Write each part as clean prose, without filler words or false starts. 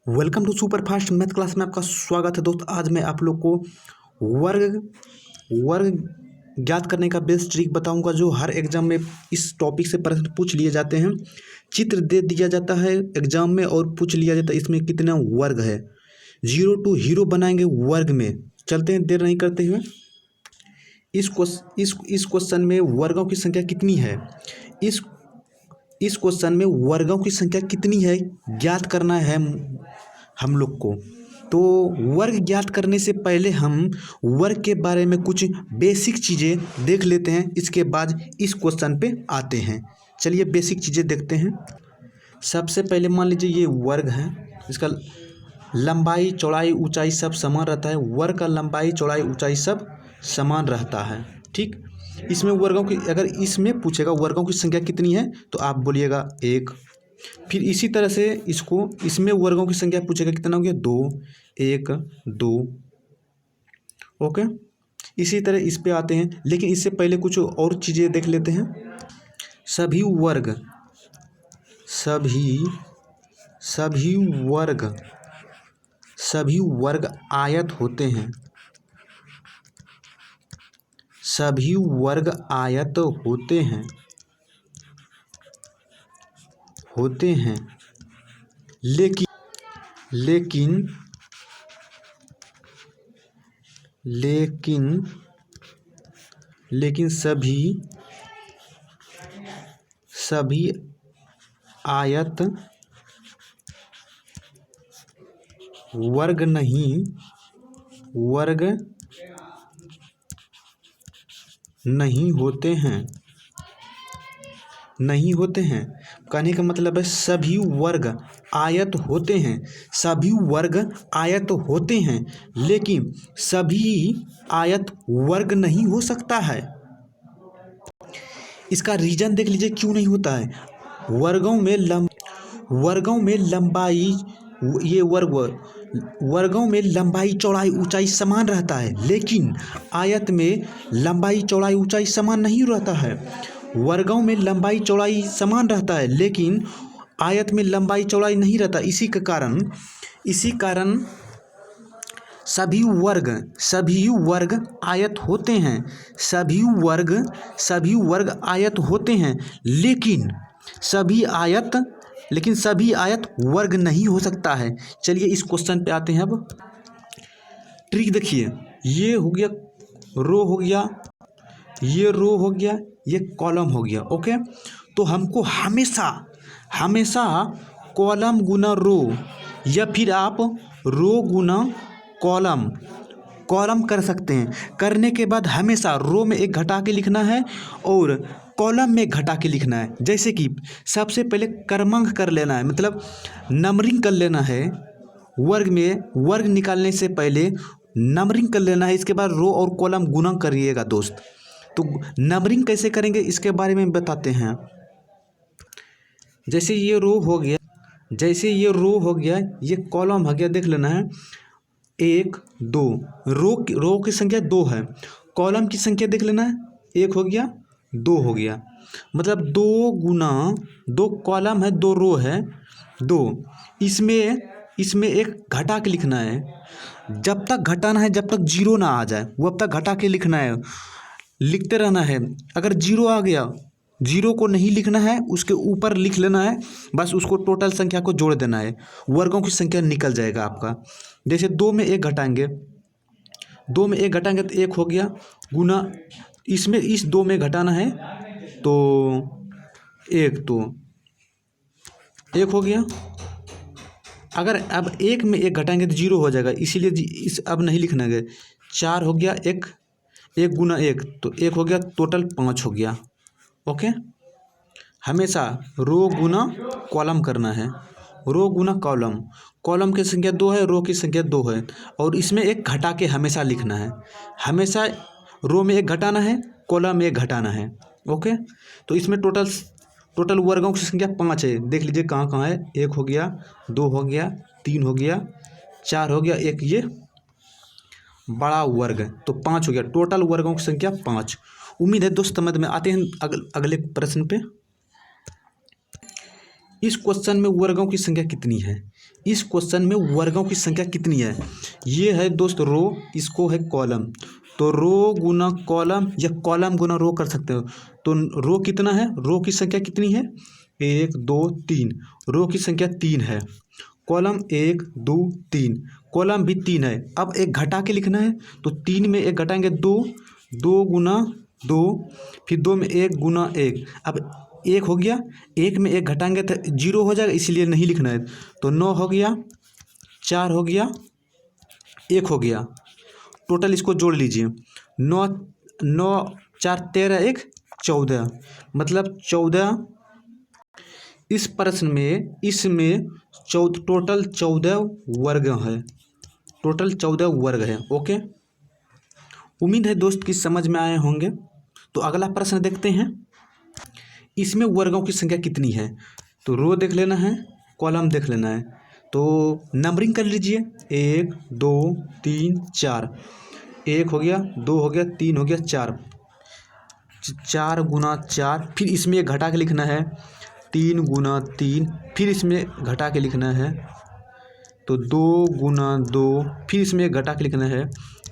Welcome to super fast math class में आपका स्वागत है दोस्त। आज मैं आप लोग को वर्ग वर्ग ज्ञात करने का बेस्ट ट्रिक बताऊंगा जो हर एग्जाम में इस टॉपिक से प्रश्न पूछ लिए जाते हैं। चित्र दे दिया जाता है एग्जाम में और पूछ लिया जाता है इसमें कितना वर्ग है। 0 to हीरो बनाएंगे वर्ग में। चलते हैं देर नहीं करते हुए। इस क्वेश्चन में वर्गों की संख्या कितनी है, इस क्वेश्चन में वर्गों की संख्या कितनी है ज्ञात करना है हम लोग को। तो वर्ग ज्ञात करने से पहले हम वर्ग के बारे में कुछ बेसिक चीज़ें देख लेते हैं, इसके बाद इस क्वेश्चन पे आते हैं। चलिए बेसिक चीज़ें देखते हैं। सबसे पहले मान लीजिए ये वर्ग है, इसका लंबाई चौड़ाई ऊंचाई सब समान रहता है। वर्ग का लंबाई चौड़ाई ऊंचाई सब समान रहता है, ठीक। इसमें वर्गों की अगर इसमें पूछेगा वर्गों की संख्या कितनी है तो आप बोलिएगा 1। फिर इसी तरह से इसमें वर्गों की संख्या पूछेगा कितना हो गया 2, 1, 2। ओके, इसी तरह इस पे आते हैं, लेकिन इससे पहले कुछ और चीज़ें देख लेते हैं। सभी वर्ग आयत होते हैं। सभी वर्ग आयत होते हैं लेकिन सभी आयत वर्ग नहीं होते हैं। कहने का मतलब है सभी वर्ग आयत होते हैं, लेकिन सभी आयत वर्ग नहीं हो सकता है। इसका रीजन देख लीजिए क्यों नहीं होता है। वर्गों में लंबाई चौड़ाई ऊंचाई समान रहता है, लेकिन आयत में लंबाई चौड़ाई ऊंचाई समान नहीं रहता है। वर्गों में लंबाई चौड़ाई समान रहता है, लेकिन आयत में लंबाई चौड़ाई नहीं रहता। इसी कारण सभी वर्ग आयत होते हैं। सभी वर्ग आयत होते हैं, लेकिन सभी आयत वर्ग नहीं हो सकता है। चलिए इस क्वेश्चन पे आते हैं। अब ट्रिक देखिए, ये हो गया रो हो गया, ये रो हो गया, ये कॉलम हो गया। ओके, तो हमको हमेशा कॉलम गुना रो या फिर आप रो गुना कॉलम कर सकते हैं। करने के बाद हमेशा रो में एक घटा के लिखना है और कॉलम में घटा के लिखना है। जैसे कि सबसे पहले क्रमांक कर लेना है, मतलब नंबरिंग कर लेना है। वर्ग निकालने से पहले नंबरिंग कर लेना है, इसके बाद रो और कॉलम गुना करिएगा दोस्त। तो नंबरिंग कैसे करेंगे इसके बारे में बताते हैं। जैसे ये रो हो गया, ये कॉलम हो गया, देख लेना है 1, 2। रो की संख्या 2 है, कॉलम की संख्या देख लेना है 1 हो गया, 2 हो गया। मतलब 2 गुना 2 कॉलम है, 2 रो है, 2। इसमें एक घटा के लिखना है। जब तक घटाना है, जब तक 0 ना आ जाए वो अब तक घटा के लिखना है, लिखते रहना है। अगर 0 आ गया, 0 को नहीं लिखना है, उसके ऊपर लिख लेना है, बस उसको टोटल संख्या को जोड़ देना है, वर्गों की संख्या निकल जाएगा आपका। जैसे 2 में 1 घटाएंगे, 2 में 1 घटाएंगे तो 1 हो गया, गुना इसमें इस 2 में घटाना है तो 1 हो गया। अगर अब 1 में 1 घटाएंगे तो 0 हो जाएगा, इसीलिए इस अब नहीं लिखना है। 4 हो गया, 1 गुना 1 तो 1 हो गया, टोटल 5 हो गया। ओके, हमेशा रो गुना कॉलम करना है। रो गुना कॉलम की संख्या 2 है, रो की संख्या 2 है, और इसमें एक घटा के हमेशा लिखना है। हमेशा रो में 1 घटाना है, कॉलम में 1 घटाना है। ओके, तो इसमें टोटल वर्गों की संख्या 5 है। देख लीजिए कहाँ कहाँ है। 1 हो गया, 2 हो गया, 3 हो गया, 4 हो गया, 1 ये बड़ा वर्ग है तो 5 हो गया। टोटल वर्गों की संख्या 5। उम्मीद है दोस्त समझ में। आते हैं अगले प्रश्न पे। इस क्वेश्चन में वर्गों की संख्या कितनी है? इस क्वेश्चन में वर्गों की संख्या कितनी है? ये है दोस्त रो, इसको है कॉलम। तो रो गुना कॉलम या कॉलम गुना रो कर सकते हो। तो रो कितना है? रो की संख्या कितनी है? 1 2 3। रो की संख्या 3 है। कॉलम 1 2 3, कॉलम भी 3 है। अब एक घटा के लिखना है, तो 3 में एक घटाएंगे 2, 2 गुना 2, फिर 2 में 1 गुना 1। अब 1 हो गया, 1 में 1 घटाएंगे तो 0 हो जाएगा, इसलिए नहीं लिखना है। तो 9 हो गया, 4 हो गया, 1 हो गया। टोटल इसको जोड़ लीजिए। 9 9 4 13, 1 14, मतलब 14। इस प्रश्न में इसमें टोटल 14 वर्ग है। टोटल 14 वर्ग है। ओके, उम्मीद है दोस्त कि समझ में आए होंगे। तो अगला प्रश्न देखते हैं। इसमें वर्गों की संख्या कितनी है? तो रो देख लेना है, कॉलम देख लेना है। तो नंबरिंग कर लीजिए, 1 2 3 4। 1 हो गया, 2 हो गया, 3 हो गया, 4। 4 गुना 4, फिर इसमें एक घटा के लिखना है, 3 गुना 3, फिर इसमें घटा के लिखना है, तो 2 गुना 2, फिर इसमें एक घटा के लिखना है,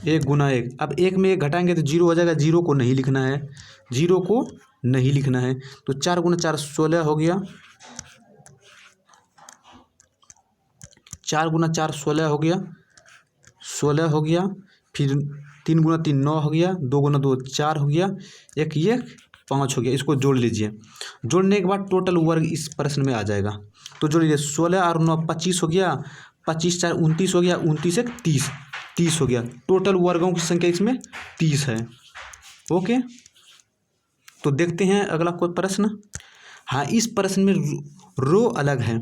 1 गुना 1। अब 1 में 1 घटाएंगे तो 0 हो जाएगा, 0 को नहीं लिखना है, 0 को नहीं लिखना है। तो 4 गुना 4 16 हो गया, 4 गुना 4 16 हो गया, 16 हो गया। फिर 3 गुना 3 9 हो गया, 2 गुना 2 4 हो गया, 1 ये 5 हो गया। इसको जोड़ लीजिए। जोड़ने के बाद टोटल वर्ग इस प्रश्न में आ जाएगा। तो जोड़ लीजिए, 16 और 9 25 हो गया, 25 4 29 हो गया, 29 1 30, 30 हो गया। टोटल वर्गों की संख्या इसमें 30 है। ओके, तो देखते हैं अगला कोई प्रश्न। हाँ, इस प्रश्न में रो अलग है।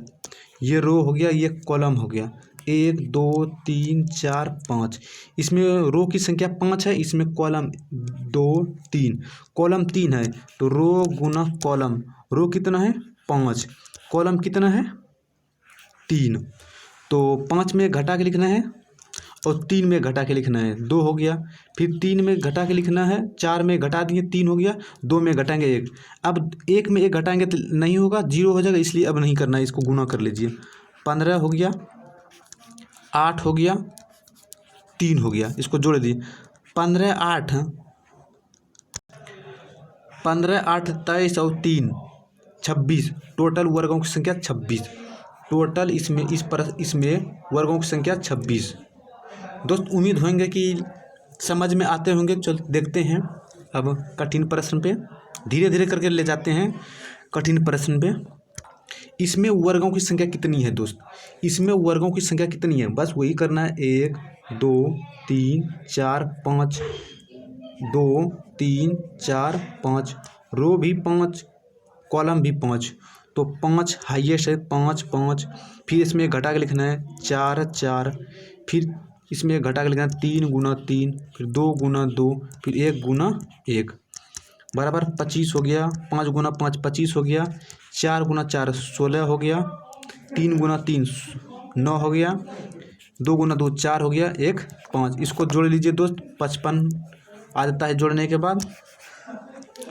ये रो हो गया, ये कॉलम हो गया। 1 2 3 4 5, इसमें रो की संख्या 5 है, इसमें कॉलम 2 3, कॉलम 3 है। तो रो गुना कॉलम, रो कितना है? 5, कॉलम कितना है? 3। तो 5 में घटा के लिखना है और 3 में घटा के लिखना है, 2 हो गया। फिर 3 में घटा के लिखना है, 4 में घटा दिए, 3 हो गया, 2 में घटाएंगे 1। अब 1 में 1 घटाएंगे तो नहीं होगा, 0 हो जाएगा, इसलिए अब नहीं करना है, इसको गुना कर लीजिए। 15 हो गया, 8 हो गया, 3 हो गया। इसको जोड़ दिए, 15 8 15 8 23 और 3 26। टोटल वर्गों की संख्या 26। टोटल इसमें वर्गों की संख्या 26। दोस्त उम्मीद होंगे कि समझ में आते होंगे। चल देखते हैं अब कठिन प्रश्न पे, धीरे धीरे करके ले जाते हैं कठिन प्रश्न पे। इसमें वर्गों की संख्या कितनी है दोस्त? इसमें वर्गों की संख्या कितनी है? बस वही करना है, 1 2 3 4 5, 2 3 4 5, रो भी 5, कॉलम भी 5। तो 5 हाईएस्ट है, 5 5। फिर इसमें घटा के लिखना है 4 4, फिर इसमें घटा के लिखना है 3 गुना 3, फिर 2 गुना 2, फिर 1 गुना 1, बराबर 25 हो गया। 5 गुना 5 25 हो गया, 4 गुना 4 16 हो गया, 3 गुना 3 9 हो गया, 2 गुना 2 4 हो गया, 1 5। इसको जोड़ लीजिए दोस्त, 55 आ जाता है जोड़ने के बाद।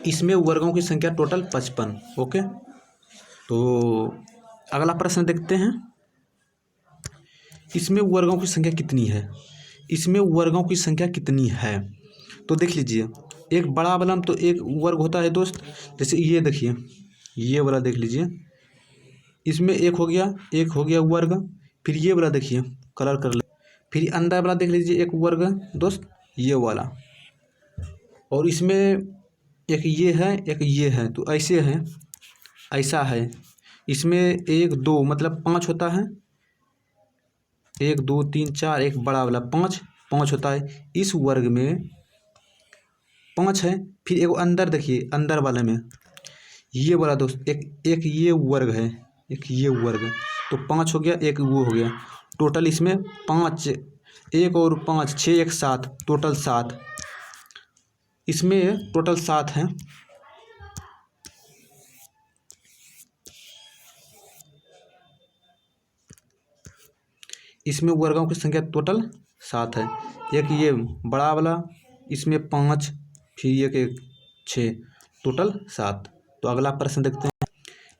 इसमें वर्गों की संख्या टोटल 55। ओके, तो अगला प्रश्न देखते हैं। इसमें वर्गों की संख्या कितनी है? इसमें वर्गों की संख्या कितनी है? तो देख लीजिए, एक बड़ा वाला तो एक वर्ग होता है दोस्त। जैसे ये देखिए, ये वाला देख लीजिए, इसमें 1 हो गया, 1 हो गया वर्ग। फिर ये वाला देखिए, कलर कर ले। फिर अंदर वाला देख लीजिए, एक वर्ग दोस्त, ये वाला। और इसमें एक ये है, एक ये है, तो ऐसे है, ऐसा है। इसमें 1 2 मतलब 5 होता है, 1 2 3 4, एक बड़ा वाला 5 5 होता है। इस वर्ग में 5 है। फिर एक अंदर देखिए, अंदर वाले में ये वाला दोस्त, एक ये वर्ग है, एक ये वर्ग, तो 5 हो गया, एक वो हो गया। टोटल इसमें 5, 1 और 5 6 1 7, टोटल 7। इसमें टोटल 7 है। इसमें वर्गों की संख्या टोटल 7 है। एक ये बड़ा वाला, इसमें 5, फिर एक 6, टोटल 7। तो अगला प्रश्न देखते हैं।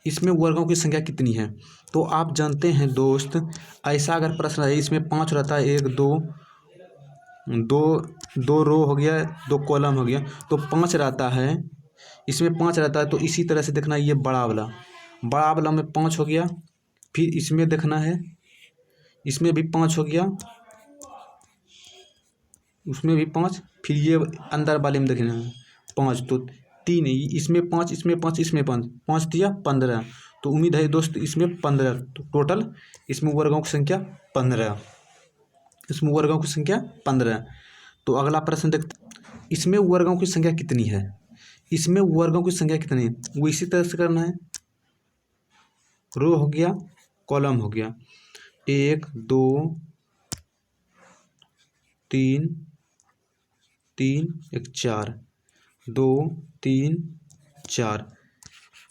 इसमें वर्गों की संख्या कितनी है। तो आप जानते हैं दोस्त, ऐसा अगर प्रश्न है इसमें 5 रहता है, 1 2 दो दो रो हो गया, 2 कॉलम हो गया, तो 5 रहता है, इसमें 5 रहता है। तो इसी तरह से देखना, ये बड़ा वाला में 5 हो गया, फिर इसमें देखना है, इसमें भी 5 हो गया, उसमें भी 5, फिर ये अंदर वाले में देखना है 5, तो 3, इसमें 5, इसमें 5, इसमें 5, 5 दिया 15। तो उम्मीद है दोस्त इसमें 15, तो टोटल इसमें वर्गों की संख्या 15, इसमें वर्गों की संख्या 15। तो अगला प्रश्न देखते, इसमें वर्गों की संख्या कितनी है, इसमें वर्गों की संख्या कितनी है, वो इसी तरह से करना है। रो हो गया, कॉलम हो गया, 1 2 3 3 1 4, 2 3 4,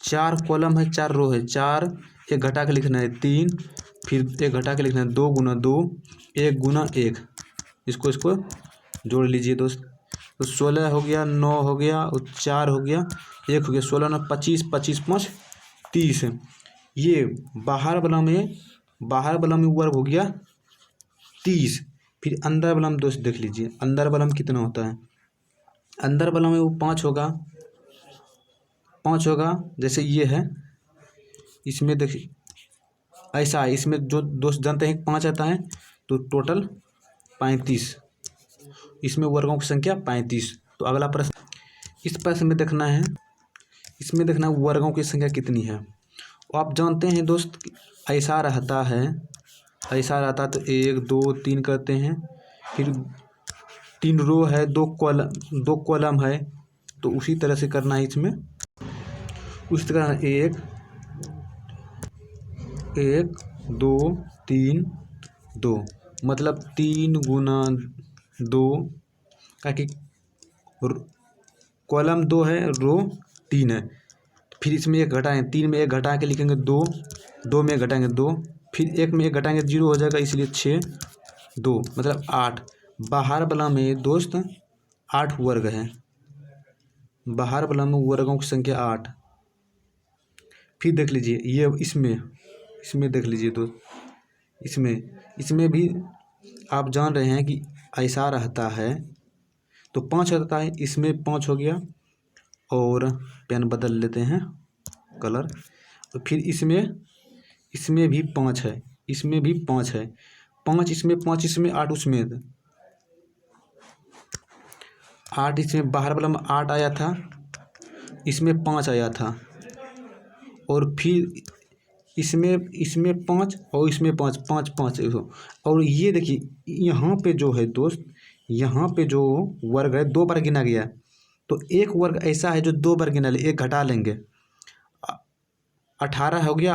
4 कॉलम है, 4 रो है, 4 एक घटा के लिखना है 3, फिर एक घटा के लिखना है 2 गुना 2, 1 गुना 1, इसको जोड़ लीजिए दोस्त। तो 16 हो गया, 9 हो गया और 4 हो गया, 1 हो गया, 16 9 25, 25 5 30। ये बाहर वाला में वर्ग हो गया 30। फिर अंदर वाला में दोस्त देख लीजिए, अंदर वाला में कितना होता है। अंदर वाला में वो 5 होगा, 5 होगा, जैसे ये है, इसमें देखिए ऐसा है, इसमें जो दोस्त जानते हैं 5 आता है, तो टोटल 35, इसमें वर्गों की संख्या 35। तो अगला प्रश्न, इस प्रश्न में देखना है, इसमें देखना वर्गों की संख्या कितनी है। आप जानते हैं दोस्त ऐसा रहता है, ऐसा रहता है, तो 1 2 3 करते हैं, फिर 3 रो है, 2 कॉलम है, तो उसी तरह से करना है इसमें, उसी तरह 1 1 2 3 2, मतलब 3 गुना 2, ताकि कॉलम 2 है, रो 3 है, फिर इसमें 1 घटाएँ, 3 में 1 घटा के लिखेंगे 2, 2 में 1 घटाएंगे 2, फिर 1 में 1 घटाएंगे 0 हो जाएगा, इसलिए 6 2 मतलब 8। बाहर वाला में दोस्त 8 वर्ग है, बाहर वाला में वर्गों की संख्या 8। फिर देख लीजिए ये इसमें देख लीजिए दोस्त, इसमें भी आप जान रहे हैं कि ऐसा रहता है, तो 5 रहता है, इसमें 5 हो गया, और पेन बदल लेते हैं कलर। तो फिर इसमें भी 5 है, इसमें भी 5 है, 5 इसमें 5 इसमें 8 उसमें, 8 इसमें बाहर वाला में 8 आया था, इसमें 5 आया था, और फिर इसमें 5 और इसमें 5 5 5, और ये देखिए यहाँ पे जो है दोस्त, यहाँ पे जो वर्ग है 2 बार गिना गया है, तो एक वर्ग ऐसा है जो 2 बार गिना ले, एक घटा लेंगे, 18 हो गया,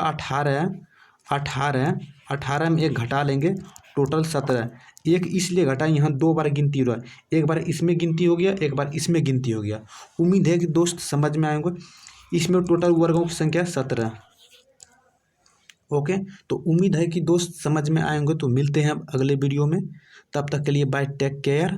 18 में एक घटा लेंगे, टोटल 17। एक इसलिए घटा, यहाँ 2 बार गिनती हो रहा है, एक बार इसमें गिनती हो गया, एक बार इसमें गिनती हो गया। उम्मीद है कि दोस्त समझ में आएंगे। इसमें टोटल वर्गों की संख्या 17। ओके, तो उम्मीद है कि दोस्त समझ में आएंगे। तो मिलते हैं अगले वीडियो में, तब तक के लिए बाय, टेक केयर।